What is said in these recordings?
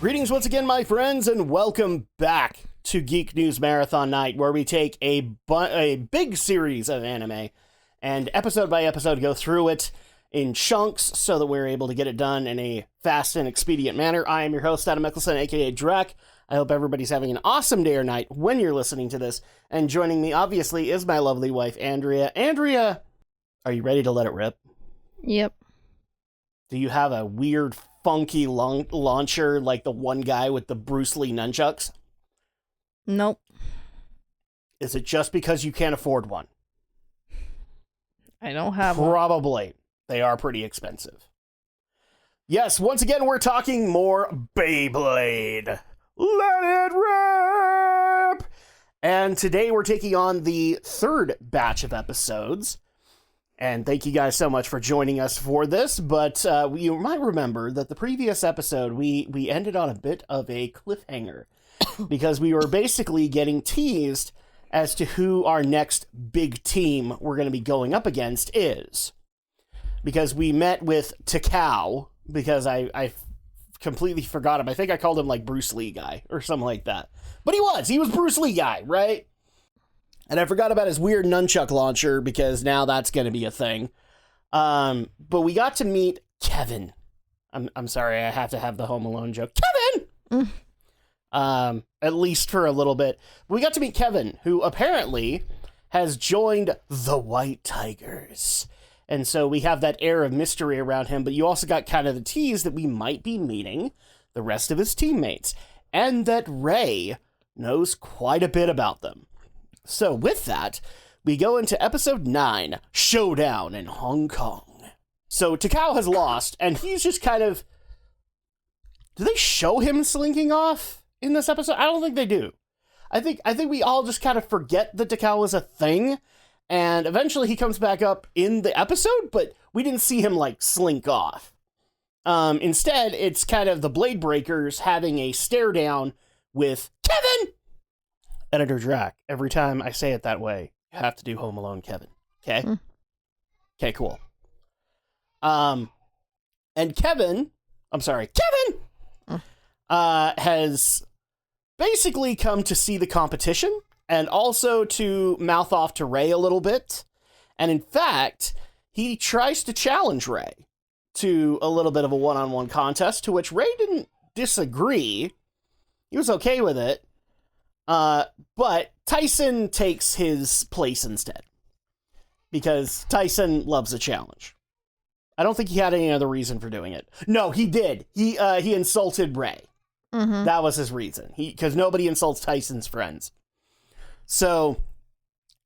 Greetings once again, my friends, and welcome back to Geek News Marathon Night, where we take a big series of anime and episode by episode go through it in chunks so that we're able to get it done in a fast and expedient manner. I am your host, Adam Mickelson, aka Drek. I hope everybody's having an awesome day or night when you're listening to this. And joining me, obviously, is my lovely wife, Andrea. Andrea, are you ready to let it rip? Yep. Do you have a weird, funky launcher like the one guy with the Bruce Lee nunchucks? Nope. Is it just because you can't afford one? I don't have one. Probably. They are pretty expensive. Yes, once again, we're talking more Beyblade. Let it rip! And today we're taking on the third batch of episodes. And thank you guys so much for joining us for this, but you might remember that the previous episode, we ended on a bit of a cliffhanger, because we were basically getting teased as to who our next big team we're going to be going up against is. Because we met with Takao, because I completely forgot him. I think I called him like Bruce Lee guy, or something like that. But he was Bruce Lee guy, right? And I forgot about his weird nunchuck launcher, because now that's going to be a thing. But we got to meet Kevin. I'm sorry, I have to have the Home Alone joke. Kevin! At least for a little bit. We got to meet Kevin, who apparently has joined the White Tigers. And so we have that air of mystery around him, but you also got kind of the tease that we might be meeting the rest of his teammates, and that Ray knows quite a bit about them. So with that, we go into episode 9, Showdown in Hong Kong. So Takao has lost, and he's just kind of... Do they show him slinking off in this episode? I don't think they do. I think we all just kind of forget that Takao is a thing, and eventually he comes back up in the episode, but we didn't see him, like, slink off. Instead, it's kind of the Blade Breakers having a stare down with Kevin! Editor Drac, every time I say it that way, you have to do Home Alone Kevin. Okay? Okay, cool. And Kevin has basically come to see the competition and also to mouth off to Ray a little bit. And in fact, he tries to challenge Ray to a little bit of a one-on-one contest, to which Ray didn't disagree. He was okay with it. But Tyson takes his place instead, because Tyson loves a challenge. I don't think he had any other reason for doing it. No, he did. He insulted Ray. Mm-hmm. That was his reason. Because nobody insults Tyson's friends. So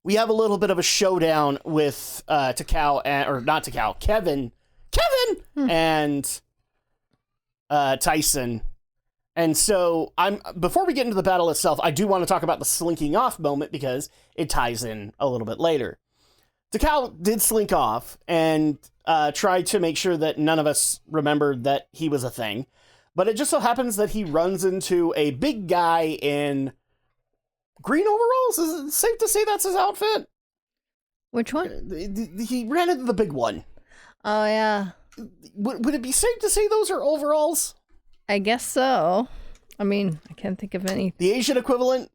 we have a little bit of a showdown with Kevin and Tyson. And so before we get into the battle itself, I do want to talk about the slinking off moment, because it ties in a little bit later. Takao did slink off and tried to make sure that none of us remembered that he was a thing. But it just so happens that he runs into a big guy in green overalls. Is it safe to say that's his outfit? Which one? He ran into the big one. Oh, yeah. Would it be safe to say those are overalls? I guess so. I mean, I can't think of any. The Asian equivalent.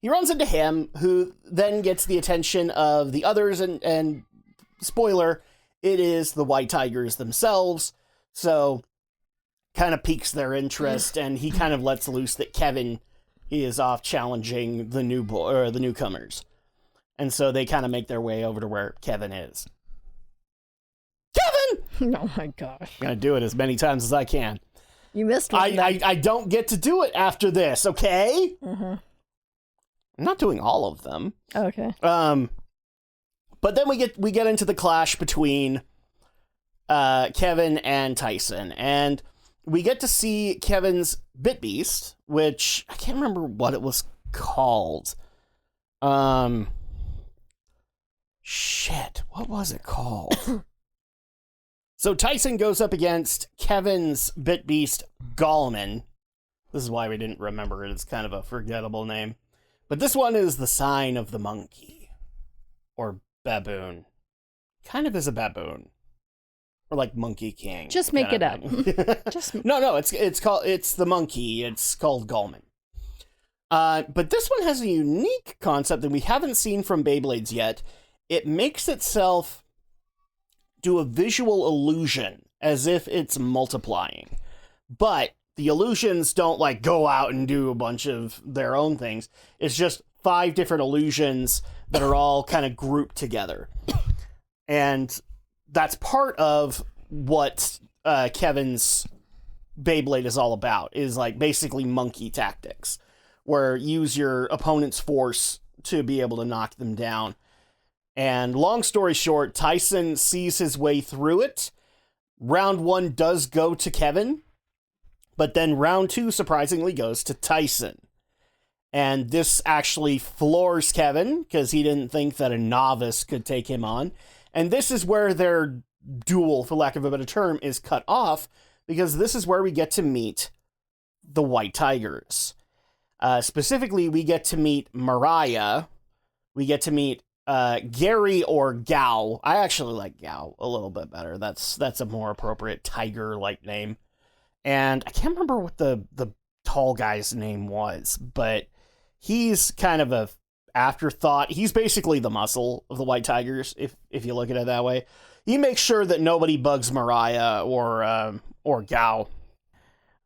He runs into him, who then gets the attention of the others, and spoiler, it is the White Tigers themselves. So, kind of piques their interest, and he kind of lets loose that Kevin is off challenging the newcomers. And so they kind of make their way over to where Kevin is. Kevin! Oh my gosh. I'm gonna do it as many times as I can. You missed one. I don't get to do it after this, okay? Mm-hmm. I'm not doing all of them. Okay. But then we get into the clash between Kevin and Tyson, and we get to see Kevin's Bit Beast, which I can't remember what it was called. Shit, what was it called? So Tyson goes up against Kevin's Bit Beast Gallman. This is why we didn't remember it. It's kind of a forgettable name. But this one is the sign of the monkey. Or baboon. Kind of is a baboon. Or like Monkey King. Just make it up. No, it's the monkey. It's called Gallman. But this one has a unique concept that we haven't seen from Beyblades yet. It makes itself do a visual illusion as if it's multiplying. But the illusions don't like go out and do a bunch of their own things. It's just 5 different illusions that are all kind of grouped together. And that's part of what Kevin's Beyblade is all about, is like basically monkey tactics, where use your opponent's force to be able to knock them down. And long story short, Tyson sees his way through it. Round 1 does go to Kevin, but then round 2 surprisingly goes to Tyson. And this actually floors Kevin, because he didn't think that a novice could take him on. And this is where their duel, for lack of a better term, is cut off, because this is where we get to meet the White Tigers. Specifically, we get to meet Mariah. We get to meet Gary or Gao. I actually like Gao a little bit better. That's a more appropriate tiger-like name. And I can't remember what the tall guy's name was, but he's kind of a afterthought. He's basically the muscle of the White Tigers, if you look at it that way. He makes sure that nobody bugs Mariah or Gao.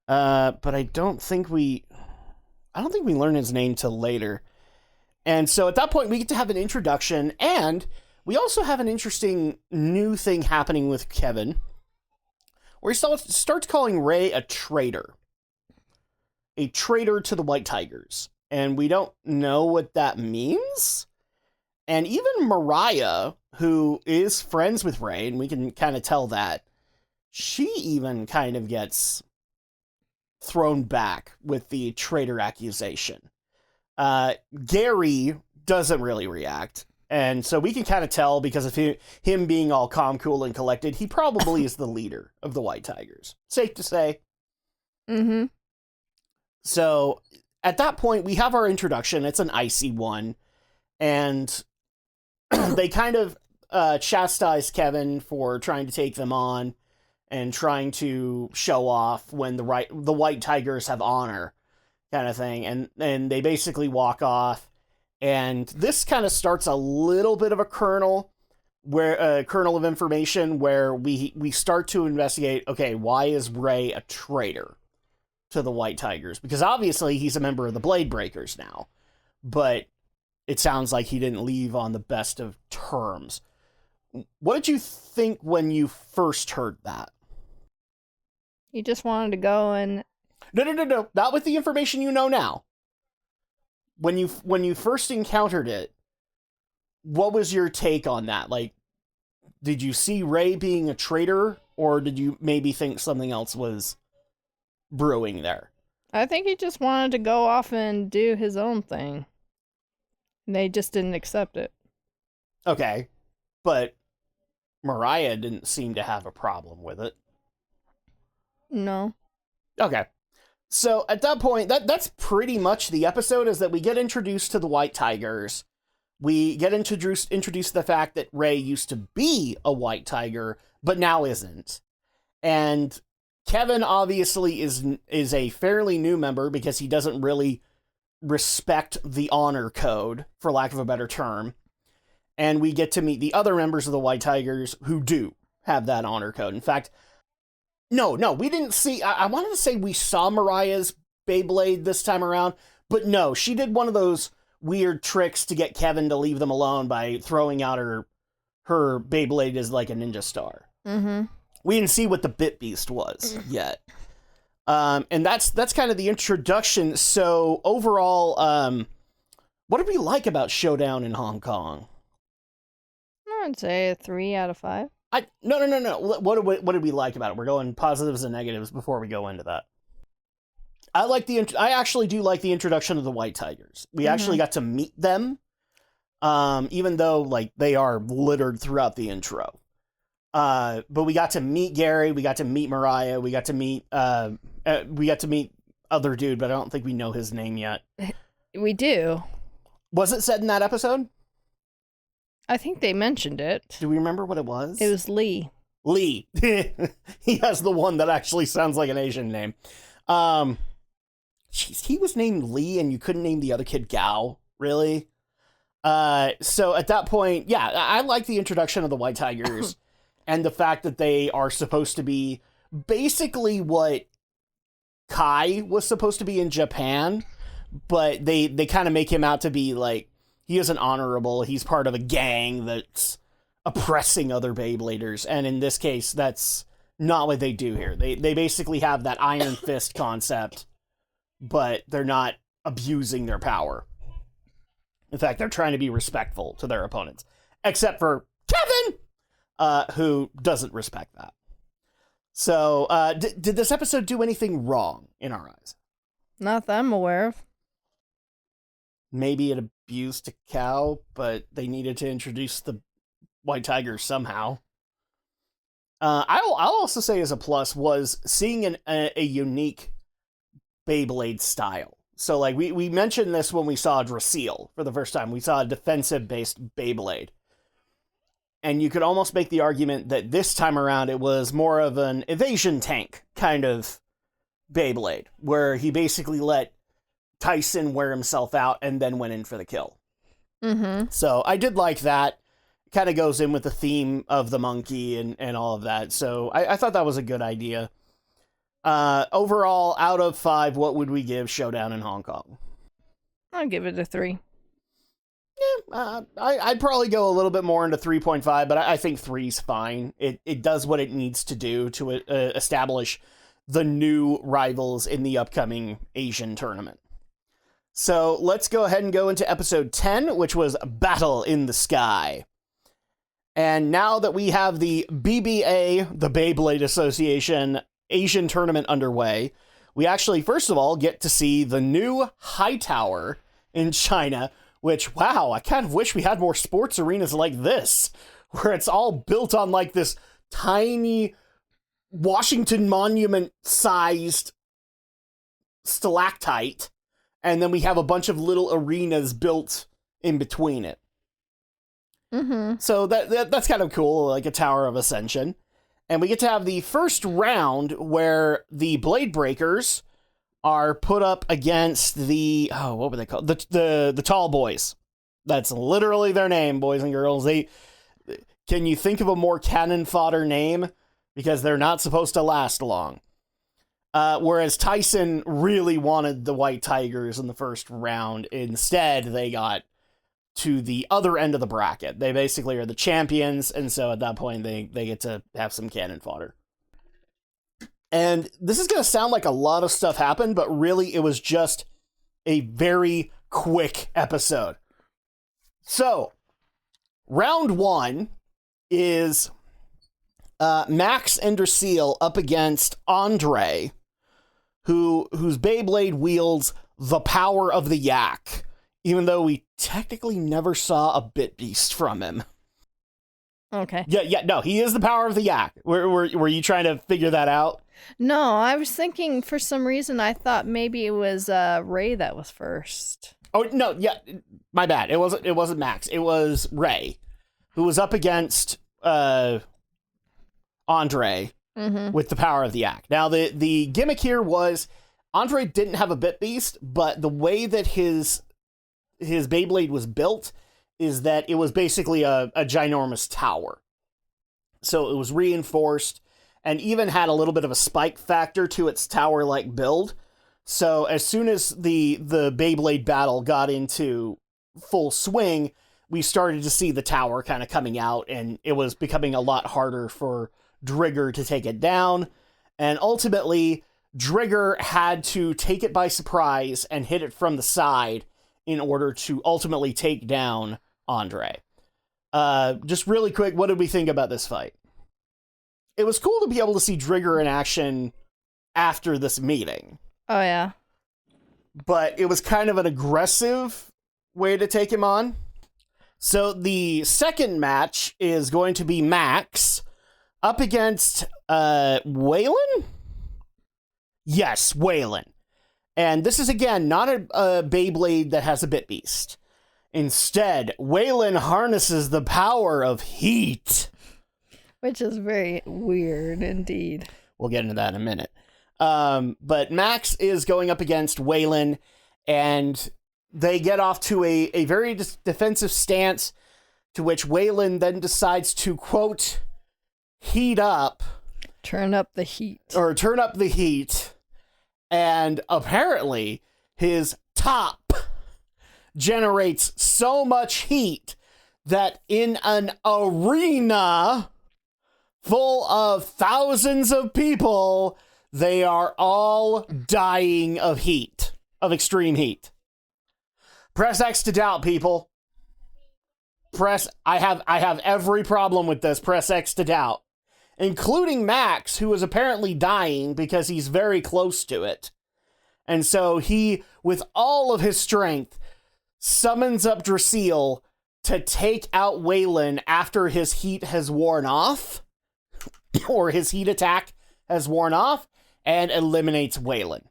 But I don't think we learn his name till later. And so at that point, we get to have an introduction, and we also have an interesting new thing happening with Kevin, where he starts calling Ray a traitor. A traitor to the White Tigers. And we don't know what that means. And even Mariah, who is friends with Ray, and we can kind of tell that, she even kind of gets thrown back with the traitor accusation. Gary doesn't really react. And so we can kind of tell, because of him being all calm, cool, and collected, he probably is the leader of the White Tigers. Safe to say. Mm-hmm. So at that point, we have our introduction. It's an icy one. And they kind of chastise Kevin for trying to take them on and trying to show off when the White Tigers have honor, kind of thing. And they basically walk off. And this kind of starts a little bit of a kernel of information where we start to investigate, okay, why is Ray a traitor to the White Tigers? Because obviously he's a member of the Blade Breakers now, but it sounds like he didn't leave on the best of terms. What did you think when you first heard that? He just wanted to go and... No. Not with the information you know now. When you first encountered it, what was your take on that? Like, did you see Ray being a traitor, or did you maybe think something else was brewing there? I think he just wanted to go off and do his own thing. They just didn't accept it. Okay, but Mariah didn't seem to have a problem with it. No. Okay. So at that point, that's pretty much the episode, is that we get introduced to the White Tigers. We get introduced to the fact that Ray used to be a White Tiger, but now isn't. And Kevin obviously is a fairly new member, because he doesn't really respect the honor code, for lack of a better term. And we get to meet the other members of the White Tigers who do have that honor code. In fact, No, we didn't see... I wanted to say we saw Mariah's Beyblade this time around, but no, she did one of those weird tricks to get Kevin to leave them alone by throwing out her Beyblade as like a ninja star. Mm-hmm. We didn't see what the Bit Beast was yet. And that's kind of the introduction. So overall, what did we like about Showdown in Hong Kong? I'd say a 3 out of 5. No. What did we like about it? We're going positives and negatives before we go into that. I actually do like the introduction of the White Tigers. We actually got to meet them, even though like they are littered throughout the intro. But we got to meet Gary, we got to meet Mariah, we got to meet other dude, but I don't think we know his name yet. We do. Was it said in that episode? I think they mentioned it. Do we remember what it was? It was Lee. Lee. He has the one that actually sounds like an Asian name. Jeez, he was named Lee and you couldn't name the other kid Gao, really? So at that point, yeah, I like the introduction of the White Tigers and the fact that they are supposed to be basically what Kai was supposed to be in Japan, but they kind of make him out to be like, he isn't honorable, he's part of a gang that's oppressing other Beybladers, and in this case, that's not what they do here. They basically have that Iron Fist concept, but they're not abusing their power. In fact, they're trying to be respectful to their opponents. Except for Kevin, who doesn't respect that. So, did this episode do anything wrong in our eyes? Not that I'm aware of. Maybe it abused a cow, but they needed to introduce the White Tigers somehow. I'll also say as a plus was seeing a unique Beyblade style. So, like, we mentioned this when we saw Drasil for the first time. We saw a defensive-based Beyblade. And you could almost make the argument that this time around it was more of an evasion tank kind of Beyblade, where he basically let Tyson wear himself out and then went in for the kill. Mm-hmm. So I did like that. It kind of goes in with the theme of the monkey and all of that. So I thought that was a good idea. Overall, out of 5, what would we give Showdown in Hong Kong? I'll give it a 3. Yeah, I'd probably go a little bit more into 3.5, but I think 3's fine. It does what it needs to do to establish the new rivals in the upcoming Asian tournament. So let's go ahead and go into episode 10, which was Battle in the Sky. And now that we have the BBA, the Beyblade Association, Asian tournament underway, we actually, first of all, get to see the new high tower in China, which, wow, I kind of wish we had more sports arenas like this, where it's all built on like this tiny Washington Monument-sized stalactite, and then we have a bunch of little arenas built in between it. Mm-hmm. So that's kind of cool, like a Tower of Ascension. And we get to have the first round where the Blade Breakers are put up against the, what were they called? The Tall Boys. That's literally their name, boys and girls. Can you think of a more cannon fodder name? Because they're not supposed to last long. Whereas Tyson really wanted the White Tigers in the first round. Instead, they got to the other end of the bracket. They basically are the champions, and so at that point, they get to have some cannon fodder. And this is going to sound like a lot of stuff happened, but really it was just a very quick episode. So, round 1 is Max and Drasil up against Andre, whose Beyblade wields the power of the yak, even though we technically never saw a bit beast from him. Okay. Yeah, no, he is the power of the yak. Were you trying to figure that out? No, I was thinking for some reason I thought maybe it was Ray that was first. Oh no, yeah, my bad. It wasn't Max. It was Ray, who was up against Andre with the power of the yak. Now the gimmick here was Andre didn't have a bit beast, but the way that his Beyblade was built is that it was basically a ginormous tower. So it was reinforced and even had a little bit of a spike factor to its tower-like build. So as soon as the Beyblade battle got into full swing, we started to see the tower kind of coming out, and it was becoming a lot harder for Drigger to take it down. And ultimately, Drigger had to take it by surprise and hit it from the side in order to ultimately take down Andre. Just really quick, what did we think about this fight? It was cool to be able to see Drigger in action after this meeting. Oh, yeah. But it was kind of an aggressive way to take him on. So the second match is going to be Max, up against Waylon? Yes, Waylon. And this is, again, not a Beyblade that has a Bit Beast. Instead, Waylon harnesses the power of heat. Which is very weird indeed. We'll get into that in a minute. But Max is going up against Waylon, and they get off to a very defensive stance, to which Waylon then decides to, quote, heat up. Turn up the heat. Or turn up the heat. And apparently, his top generates so much heat that in an arena full of thousands of people, they are all dying of heat, of extreme heat. Press X to doubt, people. I have every problem with this. Press X to doubt. Including Max, who is apparently dying because he's very close to it. And so he, with all of his strength, summons up Drasil to take out Waylon after his heat has worn off, or his heat attack has worn off, and eliminates Waylon.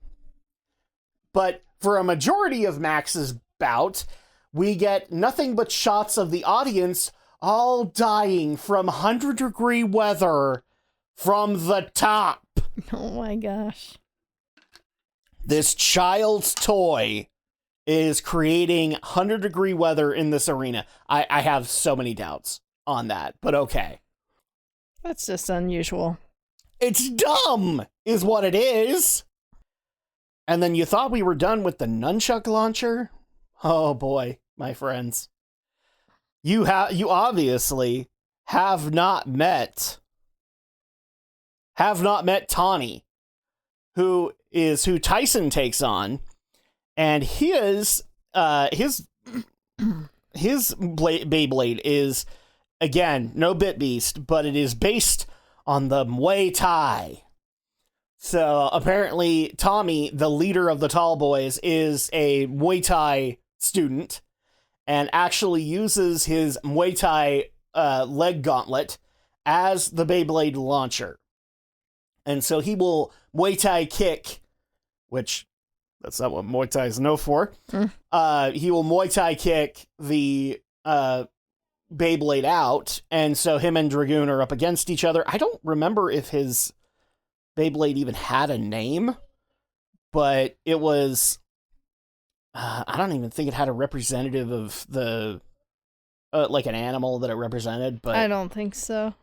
But for a majority of Max's bout, we get nothing but shots of the audience all dying from 100-degree weather from the top. Oh my gosh. This child's toy is creating 100-degree weather in this arena. I have so many doubts on that, but okay. That's just unusual. It's dumb, is what it is. And then you thought we were done with the nunchuck launcher? Oh boy, my friends. You obviously have not met Tawny, who Tyson takes on, and his Beyblade is, again, no Bit Beast, but it is based on the Muay Thai. So apparently Tommy, the leader of the Tall Boys, is a Muay Thai student and actually uses his Muay Thai leg gauntlet as the Beyblade launcher. And so he will Muay Thai kick, which that's not what Muay Thai is known for. He will Muay Thai kick the Beyblade out, and so him and Dragoon are up against each other. I don't remember if his Beyblade even had a name, but it was... I don't even think it had a representative of the... like an animal that it represented, but... I don't think so.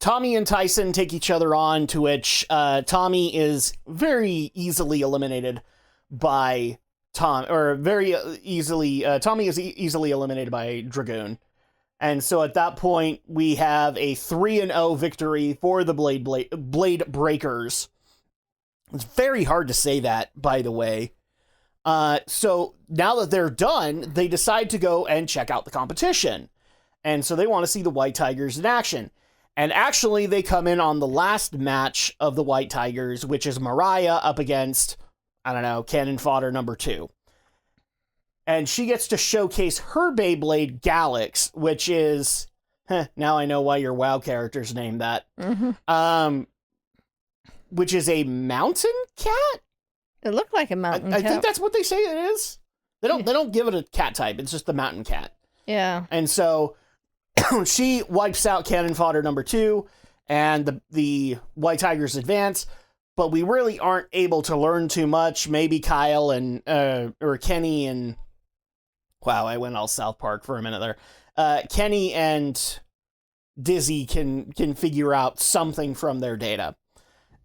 Tommy and Tyson take each other on, to which Tommy is very easily eliminated by Tommy is easily eliminated by Dragoon. And so at that point, we have a 3-0 victory for the Blade Breakers. It's very hard to say that, by the way. So now that they're done, they decide to go and check out the competition. And so they want to see the White Tigers in action. And actually, they come in on the last match of the White Tigers, which is Mariah up against, I don't know, Cannon Fodder number 2. And she gets to showcase her Beyblade, Galax, which is... now I know why your WoW character's named that. Mm-hmm. Which is a mountain cat? It looked like a mountain cat. I think that's what they say it is. They don't give it a cat type. It's just the mountain cat. Yeah. And so she wipes out Cannon Fodder number 2, and the White Tigers advance. But we really aren't able to learn too much. Maybe Kyle and or Kenny and... Wow, I went all South Park for a minute there. Kenny and Dizzy can figure out something from their data.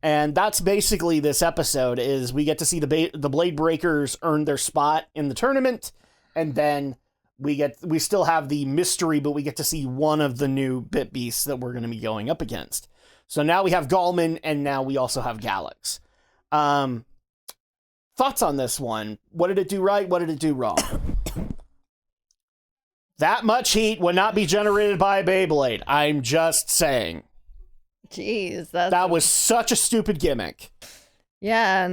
And that's basically this episode, is we get to see the Blade Breakers earn their spot in the tournament, and then we still have the mystery, but we get to see one of the new Bit Beasts that we're going to be going up against. So now we have Gallman, and now we also have Galax. Thoughts on this one? What did it do right? What did it do wrong? That much heat would not be generated by a Beyblade. I'm just saying. Jeez, that was such a stupid gimmick. Yeah,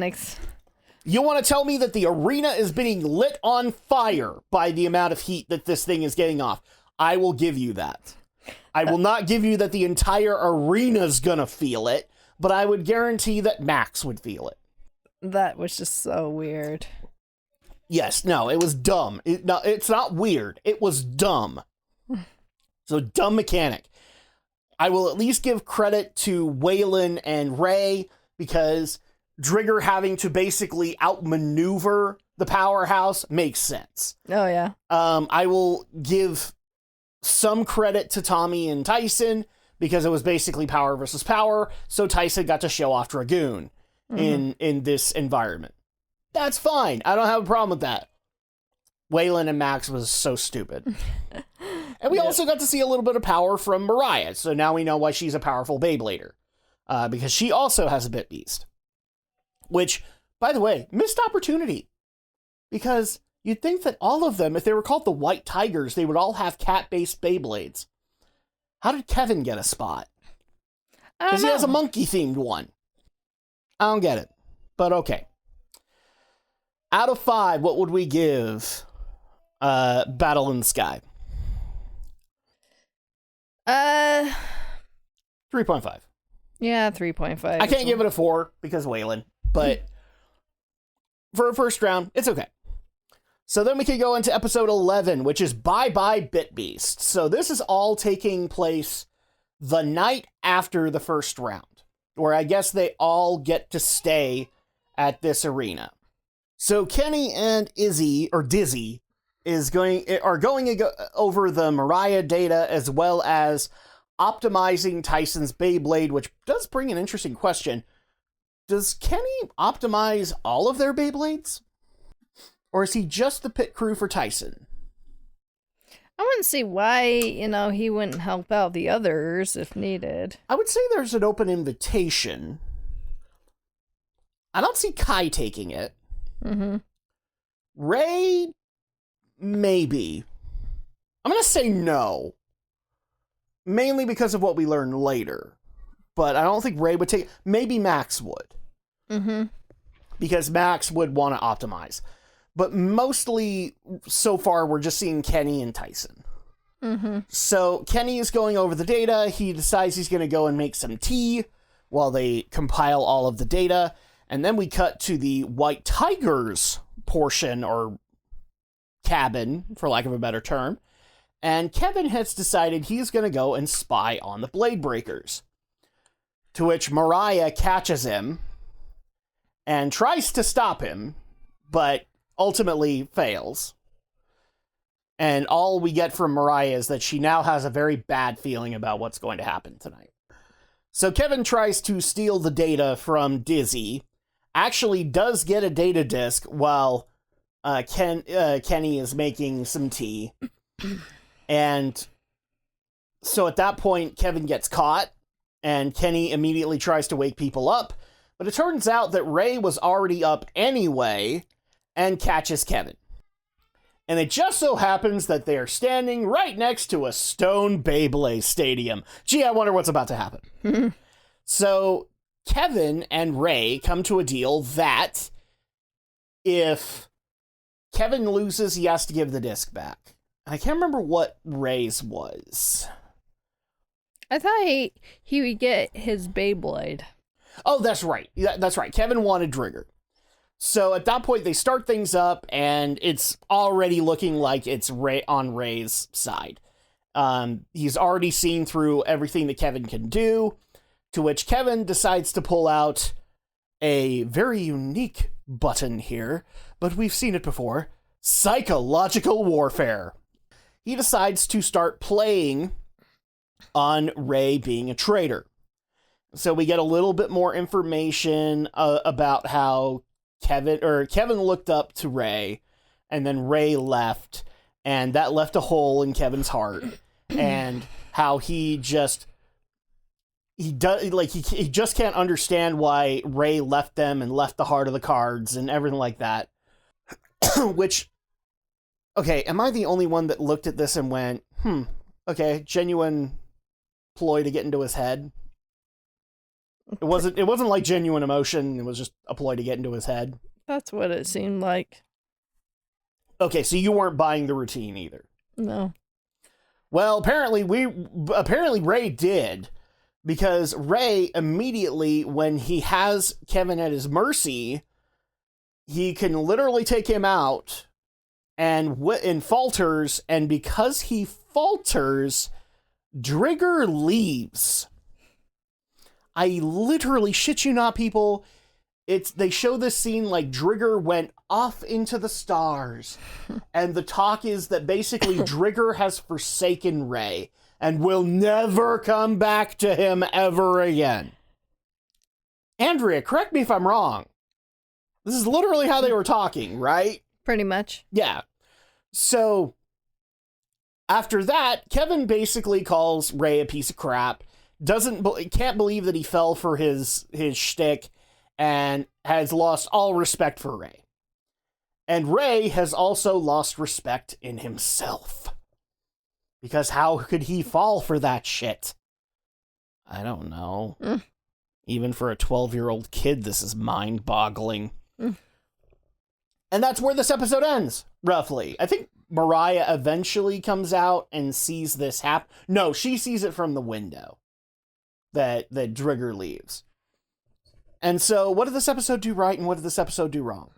you want to tell me that the arena is being lit on fire by the amount of heat that this thing is getting off? I will give you that. I will not give you that the entire arena's gonna feel it, but I would guarantee that Max would feel it. That was just so weird. Yes, no, it was dumb. No, it's not weird. It was dumb. So, dumb mechanic. I will at least give credit to Waylon and Ray, because Drigger having to basically outmaneuver the powerhouse makes sense. Oh, yeah. I will give some credit to Tommy and Tyson, because it was basically power versus power, so Tyson got to show off Dragoon in this environment. That's fine. I don't have a problem with that. Waylon and Max was so stupid. And we also got to see a little bit of power from Mariah, so now we know why she's a powerful Beyblader. Because she also has a Bit Beast. Which, by the way, missed opportunity. Because you'd think that all of them, if they were called the White Tigers, they would all have cat-based Beyblades. How did Kevin get a spot? Because he has a monkey-themed one. I don't get it. But okay. Out of 5, what would we give Battle in the Sky? 3.5. Yeah, 3.5. I can't give it a 4 because Waylon, but for a first round, it's okay. So then we can go into episode 11, which is Bye Bye Bit Beast. So this is all taking place the night after the first round, where I guess they all get to stay at this arena. So Kenny and Dizzy are going over the Mariah data, as well as optimizing Tyson's Beyblade, which does bring an interesting question. Does Kenny optimize all of their Beyblades? Or is he just the pit crew for Tyson? I wouldn't see why, he wouldn't help out the others if needed. I would say there's an open invitation. I don't see Kai taking it. Mm-hmm. Ray, maybe. I'm going to say no. Mainly because of what we learn later. But I don't think Ray would take it. Maybe Max would. Mm-hmm. Because Max would want to optimize. But mostly, so far, we're just seeing Kenny and Tyson. Mm-hmm. So Kenny is going over the data. He decides he's going to go and make some tea while they compile all of the data. And then we cut to the White Tigers portion, or cabin, for lack of a better term. And Kevin has decided he's going to go and spy on the Blade Breakers. To which Mariah catches him and tries to stop him, but ultimately fails. And all we get from Mariah is that she now has a very bad feeling about what's going to happen tonight. So Kevin tries to steal the data from Dizzy, actually does get a data disk while Kenny is making some tea. And so at that point, Kevin gets caught, and Kenny immediately tries to wake people up. But it turns out that Ray was already up anyway and catches Kevin. And it just so happens that they are standing right next to a stone Beyblade stadium. Gee, I wonder what's about to happen. So Kevin and Ray come to a deal that if Kevin loses, he has to give the disc back. I can't remember what Ray's was. I thought he would get his Beyblade. Oh, that's right. That's right. Kevin wanted Drigger. So at that point, they start things up, and it's already looking like it's Ray on Ray's side. He's already seen through everything that Kevin can do, to which Kevin decides to pull out a very unique button here, but we've seen it before. Psychological warfare. He decides to start playing on Ray being a traitor. So we get a little bit more information about how Kevin looked up to Ray, and then Ray left, and that left a hole in Kevin's heart, and how he just can't understand why Ray left them and left the heart of the cards and everything like that. Which, okay, am I the only one that looked at this and went, okay, genuine ploy to get into his head? It wasn't like genuine emotion, it was just a ploy to get into his head. That's what it seemed like. Okay, so you weren't buying the routine either. No. Well, apparently Ray did, because Ray immediately, when he has Kevin at his mercy, he can literally take him out and falters, and because he falters, Drigger leaves. I literally shit you not, people. They show this scene like Drigger went off into the stars, and the talk is that basically Drigger has forsaken Ray and will never come back to him ever again. Andrea, correct me if I'm wrong. This is literally how they were talking, right? Pretty much. Yeah. So after that, Kevin basically calls Ray a piece of crap. Can't believe that he fell for his shtick, and has lost all respect for Ray. And Ray has also lost respect in himself. Because how could he fall for that shit? I don't know. Even for a 12-year-old kid, this is mind-boggling. And that's where this episode ends, roughly. I think Mariah eventually comes out and sees this happen. No, she sees it from the window that Drigger leaves. And so, what did this episode do right, and what did this episode do wrong?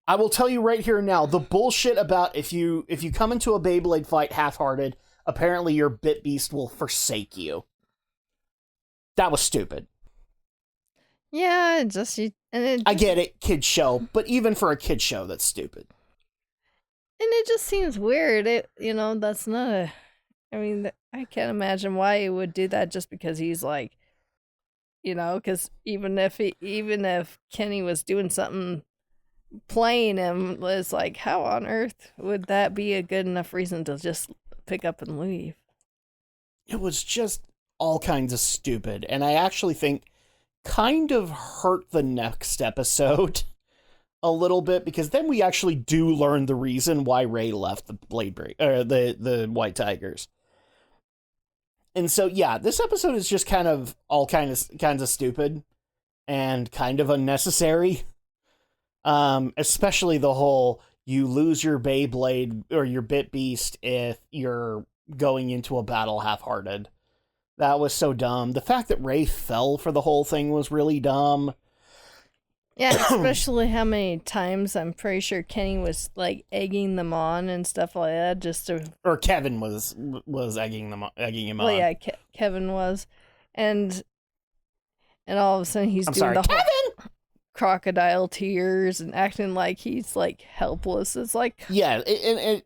I will tell you right here and now, the bullshit about if you come into a Beyblade fight half-hearted, apparently your Bit Beast will forsake you. That was stupid. Yeah, I get it, kid show, but even for a kid show, that's stupid. And it just seems weird. That's not a... I mean, I can't imagine why he would do that just because he's like... because even if Kenny was doing something, playing him, it's like, how on earth would that be a good enough reason to just pick up and leave? It was just all kinds of stupid, and I actually think kind of hurt the next episode a little bit, because then we actually do learn the reason why Ray left the the White Tigers. And so, yeah, this episode is just kind of all kinds of stupid and kind of unnecessary. Especially the whole, you lose your Beyblade or your Bit Beast if you're going into a battle half-hearted. That was so dumb. The fact that Ray fell for the whole thing was really dumb. Yeah, especially how many times I'm pretty sure Kenny was like egging them on and stuff like that, just to. Or Kevin was egging him on. Well, yeah, Kevin was, and all of a sudden he's doing the Kevin! whole crocodile tears and acting like he's like helpless. It's like, yeah, it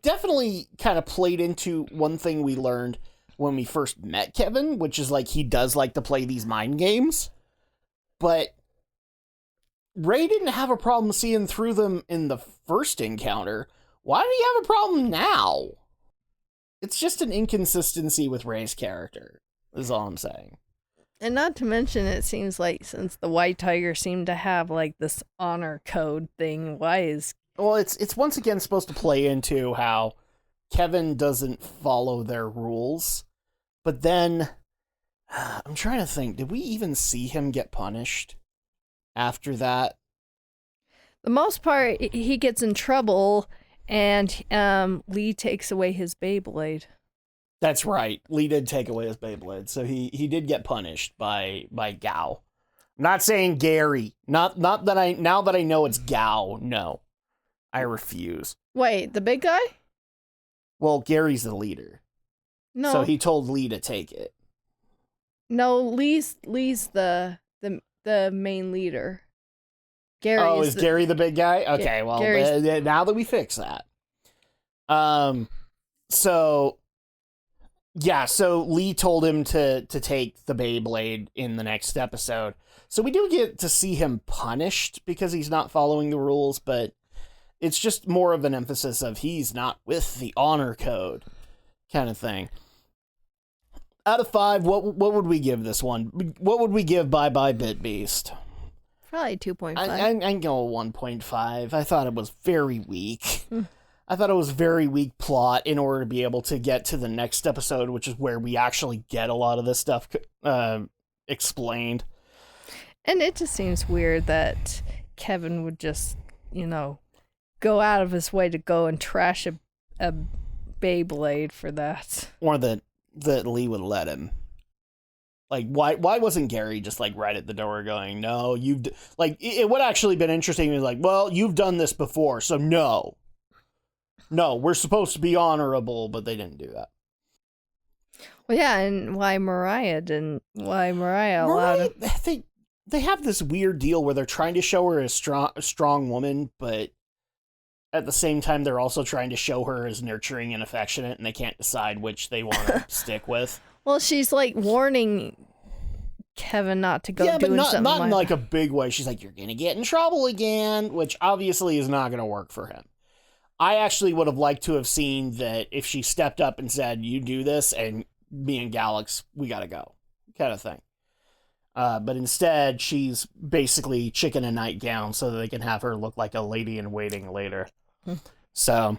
definitely kind of played into one thing we learned when we first met Kevin, which is like he does like to play these mind games, but Ray didn't have a problem seeing through them in the first encounter. Why do you have a problem now? It's just an inconsistency with Ray's character, is all I'm saying. And not to mention, it seems like since the White Tiger seemed to have like this honor code thing, well, it's once again supposed to play into how Kevin doesn't follow their rules, but then I'm trying to think, did we even see him get punished after that? The most part, he gets in trouble, and Lee takes away his Beyblade. That's right. Lee did take away his Beyblade, so he did get punished by Gao. I'm not saying Gary. Not that now that I know it's Gao. No, I refuse. Wait, the big guy? Well, Gary's the leader. No. So he told Lee to take it. No, Lee's the main leader. Gary is Gary the big guy? Okay, well, now that we fix that. So Lee told him to take the Beyblade in the next episode. So we do get to see him punished because he's not following the rules, but it's just more of an emphasis of he's not with the honor code kind of thing. Out of 5, what would we give this one? What would we give Bye Bye Bit Beast? Probably 2.5. I go 1.5. I thought it was very weak. I thought it was very weak plot in order to be able to get to the next episode, which is where we actually get a lot of this stuff explained. And it just seems weird that Kevin would just, go out of his way to go and trash a Beyblade for that. Or that Lee would let him. Like, why wasn't Gary just, like, right at the door going, no, like, it would actually been interesting to be like, well, you've done this before, so no. No, we're supposed to be honorable, but they didn't do that. Well, yeah, and why Mariah allowed him? They have this weird deal where they're trying to show her as a strong woman, but at the same time, they're also trying to show her as nurturing and affectionate, and they can't decide which they want to stick with. Well, she's like warning Kevin not to go doing something not in like that. a big way. She's like, you're going to get in trouble again, which obviously is not going to work for him. I actually would have liked to have seen that if she stepped up and said, you do this, and me and Galax, we got to go, kind of thing. But instead, she's basically chicken and nightgown so that they can have her look like a lady in waiting later. So,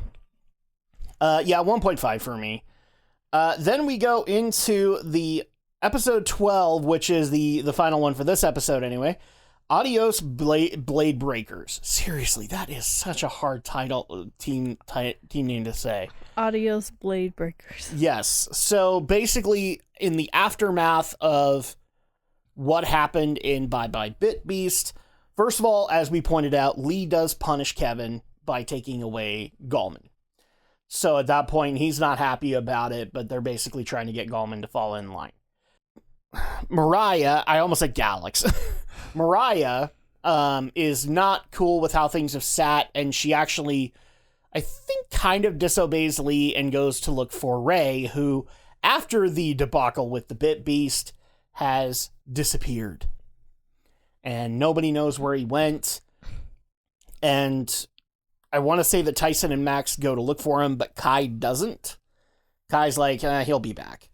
yeah, 1.5 for me. Then we go into the episode 12, which is the final one for this episode anyway. Adios Blade Breakers. Seriously, that is such a hard title team name to say. Adios Blade Breakers. Yes. So basically, in the aftermath of what happened in Bye Bye Bit Beast, first of all, as we pointed out, Lee does punish Kevin by taking away Gallman. So at that point, he's not happy about it, but they're basically trying to get Gallman to fall in line. Mariah, I almost said Galax. Mariah is not cool with how things have sat, and she actually, I think, kind of disobeys Lee and goes to look for Ray, who, after the debacle with the Bit Beast, has disappeared. And nobody knows where he went. And I want to say that Tyson and Max go to look for him, but Kai doesn't. Kai's like, he'll be back.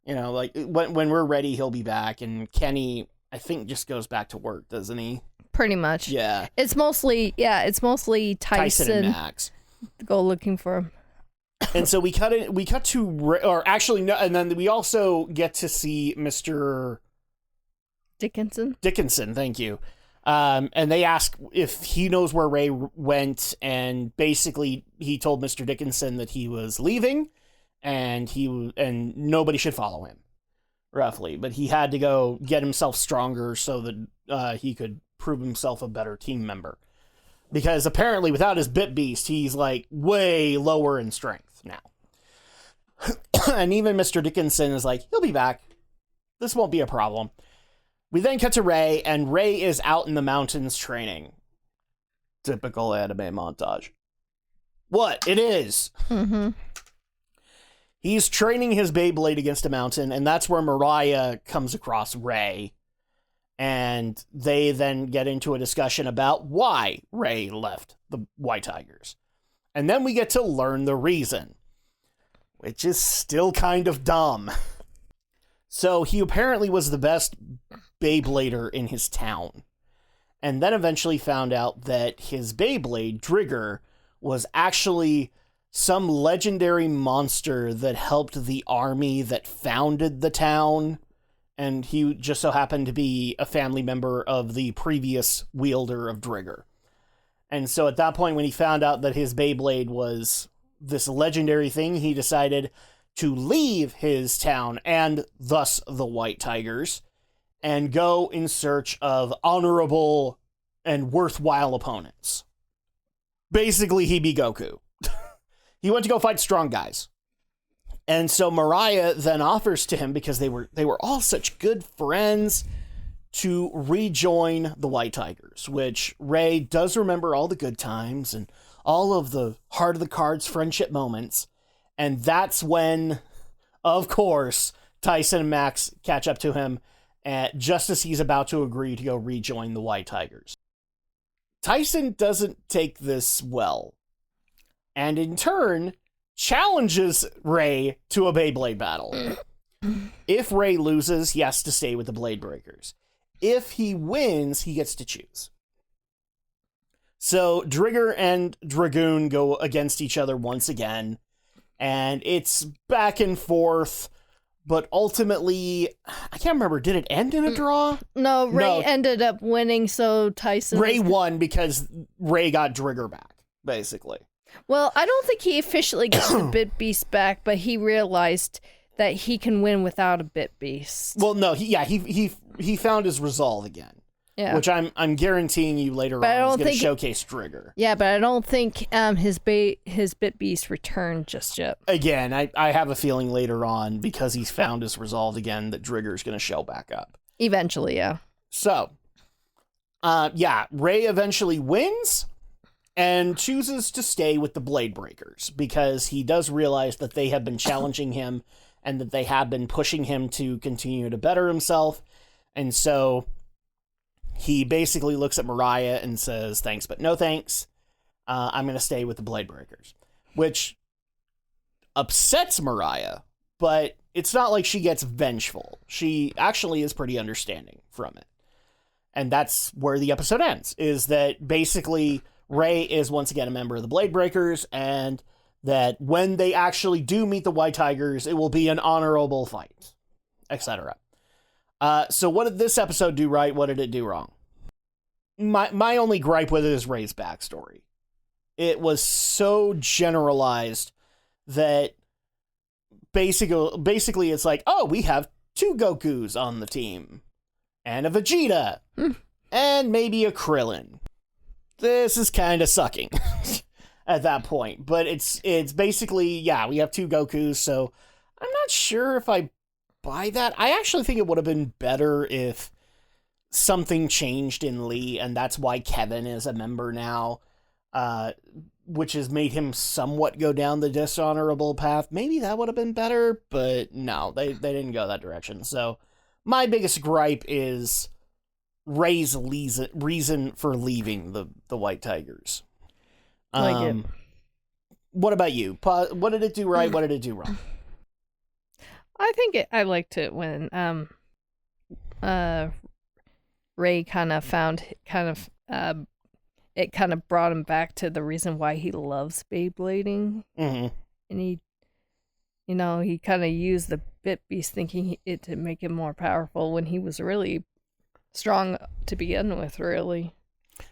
You know, like, when we're ready, he'll be back. And Kenny, I think, just goes back to work, doesn't he? Pretty much. Yeah. It's mostly Tyson and Max go looking for him. And so we cut to, or actually, no, and then we also get to see Mr. Dickinson, thank you. And they ask if he knows where Ray went, and basically he told Mr. Dickinson that he was leaving, and nobody should follow him, roughly. But he had to go get himself stronger so that he could prove himself a better team member. Because apparently without his Bit Beast, he's like way lower in strength now. And even Mr. Dickinson is like, he'll be back. This won't be a problem. We then cut to Ray, and Ray is out in the mountains training. Typical anime montage. What? It is. Mm-hmm. He's training his Beyblade against a mountain, and that's where Mariah comes across Ray. And they then get into a discussion about why Ray left the White Tigers. And then we get to learn the reason, which is still kind of dumb. So he apparently was the best Beyblader in his town. And then eventually found out that his Beyblade, Drigger, was actually some legendary monster that helped the army that founded the town. And he just so happened to be a family member of the previous wielder of Drigger. And so at that point, when he found out that his Beyblade was this legendary thing, he decided to leave his town, and thus the White Tigers, and go in search of honorable and worthwhile opponents. Basically, he be Goku. He went to go fight strong guys. And so Mariah then offers to him, because they were all such good friends, to rejoin the White Tigers, which Ray does remember all the good times and all of the heart of the cards friendship moments. And that's when, of course, Tyson and Max catch up to him just as he's about to agree to go rejoin the White Tigers. Tyson doesn't take this well, and in turn challenges Ray to a Beyblade battle. If Ray loses, he has to stay with the Blade Breakers. If he wins, he gets to choose. So Drigger and Dragoon go against each other once again, and it's back and forth, but ultimately, I can't remember, did it end in a draw? No, Ray ended up winning, so Tyson... Ray won because Ray got Drigger back, basically. Well, I don't think he officially gets the Bit Beast back, but he realized that he can win without a Bit Beast. Well, no, he found his resolve again. Yeah. Which I'm guaranteeing you later on is going to showcase Trigger. Yeah, but I don't think his Bit Beast returned just yet. Again, I have a feeling later on, because he's found his resolve again, that Trigger's going to show back up. Eventually, yeah. So, Ray eventually wins and chooses to stay with the Blade Breakers because he does realize that they have been challenging him and that they have been pushing him to continue to better himself. And so he basically looks at Mariah and says, thanks, but no thanks. I'm going to stay with the Blade Breakers, which upsets Mariah, but it's not like she gets vengeful. She actually is pretty understanding from it. And that's where the episode ends, is that basically Ray is once again a member of the Blade Breakers, and that when they actually do meet the White Tigers, it will be an honorable fight, etc. So what did this episode do right? What did it do wrong? My only gripe with it is Ray's backstory. It was so generalized that basically it's like, oh, we have 2 Gokus on the team, and a Vegeta, and maybe a Krillin. This is kind of sucking at that point. But it's basically, we have 2 Gokus, so I'm not sure if I buy that. I actually think it would have been better if something changed in Lee, and that's why Kevin is a member now, which has made him somewhat go down the dishonorable path. Maybe that would have been better, but no, they didn't go that direction. So my biggest gripe is Ray's reason for leaving the White Tigers. What about you? What did it do right? What did it do wrong? I think I liked it when Ray kind of it kind of brought him back to the reason why he loves Beyblading. Mm-hmm. And he kind of used the Bit Beast thinking it to make him more powerful when he was really strong to begin with, really.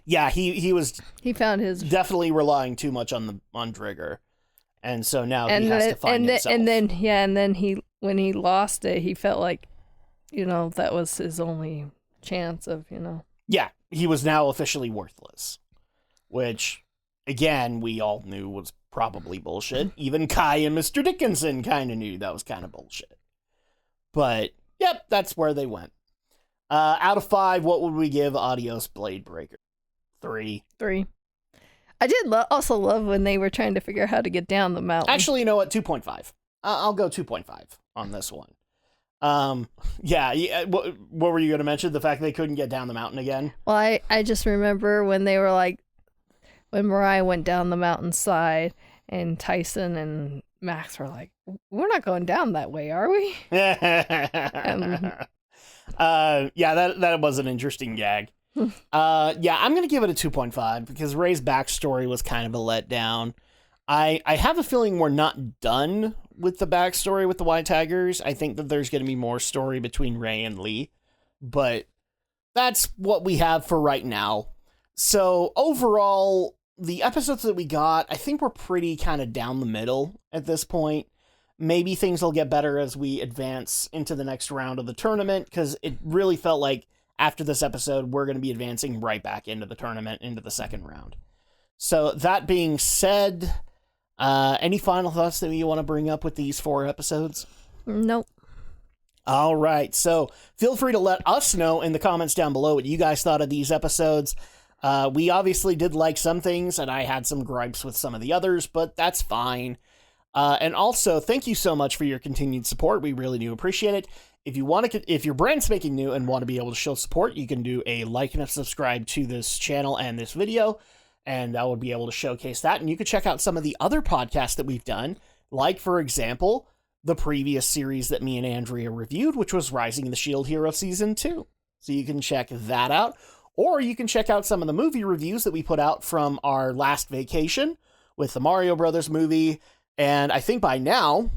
Yeah, he found his definitely relying too much on Trigger. And so now he has to find himself. And then he when he lost it, he felt like, that was his only chance of, Yeah, he was now officially worthless. Which, again, we all knew was probably bullshit. Even Kai and Mr. Dickinson kind of knew that was kind of bullshit. But, yep, that's where they went. Out of 5, what would we give Adios Blade Breaker? 3. 3. I did also love when they were trying to figure out how to get down the mountain. Actually, you know what? 2.5. I'll go 2.5 on this one. What were you going to mention? The fact they couldn't get down the mountain again? Well, I just remember when they were like, when Mariah went down the mountainside and Tyson and Max were like, we're not going down that way, are we? That was an interesting gag. I'm going to give it a 2.5 because Ray's backstory was kind of a letdown. I have a feeling we're not done with the backstory with the White Tigers. I think that there's going to be more story between Ray and Lee, but that's what we have for right now. So overall, the episodes that we got, I think we're pretty kind of down the middle at this point. Maybe things will get better as we advance into the next round of the tournament, because it really felt like after this episode, we're going to be advancing right back into the tournament, into the second round. So that being said, any final thoughts that you want to bring up with these 4 episodes? Nope. All right. So feel free to let us know in the comments down below what you guys thought of these episodes. We obviously did like some things, and I had some gripes with some of the others, but that's fine. And also, thank you so much for your continued support. We really do appreciate it. If you're brand spanking new and want to be able to show support, you can do a like and a subscribe to this channel and this video, and I would be able to showcase that. And you can check out some of the other podcasts that we've done, like, for example, the previous series that me and Andrea reviewed, which was Rising the Shield Hero Season 2. So you can check that out. Or you can check out some of the movie reviews that we put out from our last vacation with the Mario Brothers movie. And I think by now,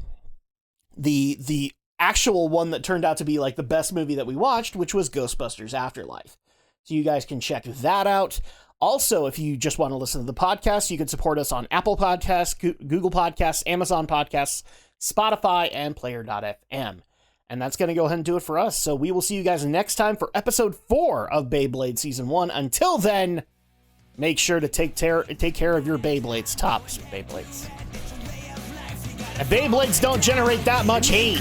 the actual one that turned out to be like the best movie that we watched, which was Ghostbusters Afterlife. So you guys can check that out. Also, if you just want to listen to the podcast, you can support us on Apple Podcasts, Google Podcasts, Amazon Podcasts, Spotify, and Player.fm. And that's going to go ahead and do it for us. So we will see you guys next time for episode 4 of Beyblade Season 1. Until then, make sure to take care of your Beyblades. Tops Beyblades. And Beyblades don't generate that much heat.